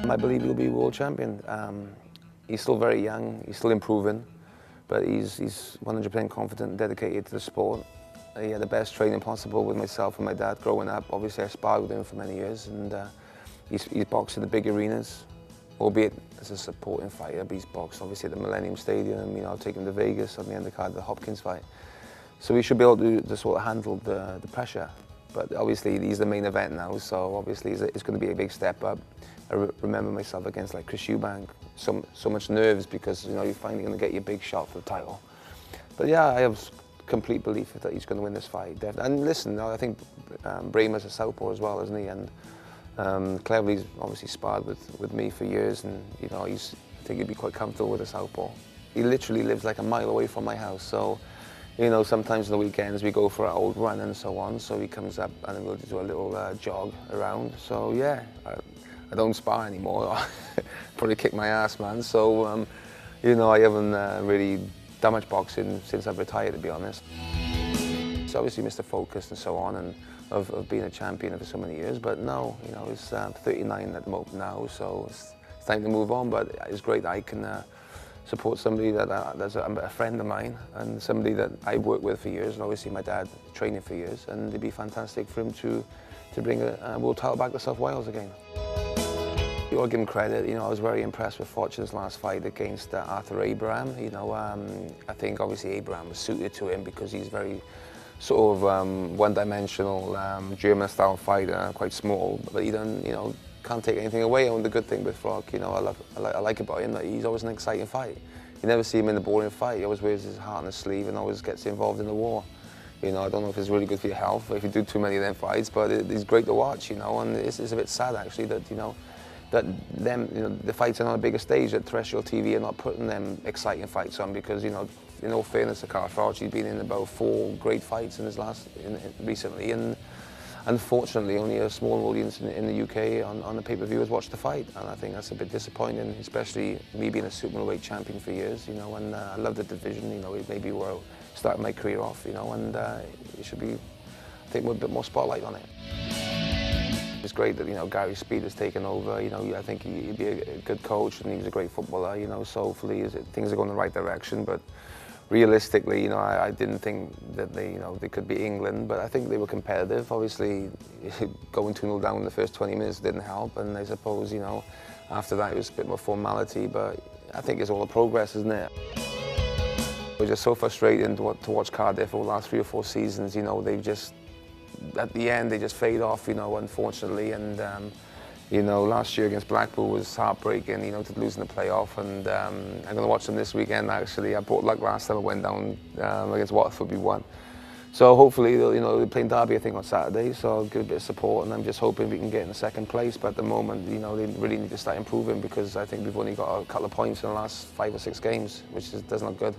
I believe he'll be world champion. He's still very young, he's still improving, but he's 100% confident and dedicated to the sport. He had the best training possible with myself and my dad growing up. Obviously I sparred with him for many years, and he's boxed in the big arenas, albeit as a supporting fighter, but he's boxed obviously at the Millennium Stadium. You know, I'll take him to Vegas on the undercard of the Hopkins fight. So he should be able to sort of handle the pressure. But obviously he's the main event now, so obviously it's going to be a big step up. I remember myself against like Chris Eubank, so much nerves because you know you're finally going to get your big shot for the title. But yeah, I have complete belief that he's going to win this fight. And listen, I think Bramer's a southpaw as well, isn't he? And Cleverly's obviously sparred with me for years, and you know I think he'd be quite comfortable with a southpaw. He literally lives like a mile away from my house, so. You know, sometimes on the weekends we go for our old run and so on, so he comes up and we'll do a little jog around. So yeah, I don't spar anymore. Probably kick my ass, man. So, you know, I haven't really done much boxing since I've retired, to be honest. So obviously Mr. Focus and so on, and of being a champion for so many years, but no, you know, it's 39 at the moment now, so it's time to move on, but it's great that I can support somebody that's a friend of mine and somebody that I've worked with for years, and obviously my dad training for years, and it'd be fantastic for him to bring a world title back to South Wales again. You ought to give him credit. You know, I was very impressed with Froch's last fight against Arthur Abraham. You know, I think obviously Abraham was suited to him because he's very sort of one-dimensional German-style fighter, quite small, but he don't, you know, can't take anything away. And the good thing with Froch, you know, I like about him that he's always an exciting fight. You never see him in a boring fight. He always wears his heart on his sleeve and always gets involved in the war. You know, I don't know if it's really good for your health if you do too many of them fights, but it's great to watch. You know, and it's a bit sad actually that you know the fights are on a bigger stage at terrestrial TV are not putting them exciting fights on, because you know, in all fairness to Carl Froch, he's been in about 4 great fights in his recently, and unfortunately only a small audience in the UK on the pay-per-view has watched the fight, and I think that's a bit disappointing, especially me being a super middleweight champion for years, you know, and I love the division, you know, it may be where I started my career off, you know, and it should be, I think, a bit more spotlight on it. It's great that, you know, Gary Speed has taken over. You know, I think he'd be a good coach and he was a great footballer, you know, so hopefully things are going in the right direction. But realistically, you know, I didn't think that they could beat England, but I think they were competitive. Obviously, going 2-0 down in the first 20 minutes didn't help, and I suppose, you know, after that it was a bit more formality, but I think it's all the progress, isn't it? It was just so frustrating to watch Cardiff over the last 3 or 4 seasons. You know, they've just, at the end, they just fade off, you know, unfortunately. And, you know, last year against Blackpool was heartbreaking, you know, to lose in the playoff. And I'm going to watch them this weekend, actually. I brought luck last time I went down against Watford, we won. So hopefully, you know, they're playing Derby, I think, on Saturday, so I'll give a bit of support, and I'm just hoping we can get in the 2nd place. But at the moment, you know, they really need to start improving, because I think we've only got a couple of points in the last 5 or 6 games, which doesn't look good.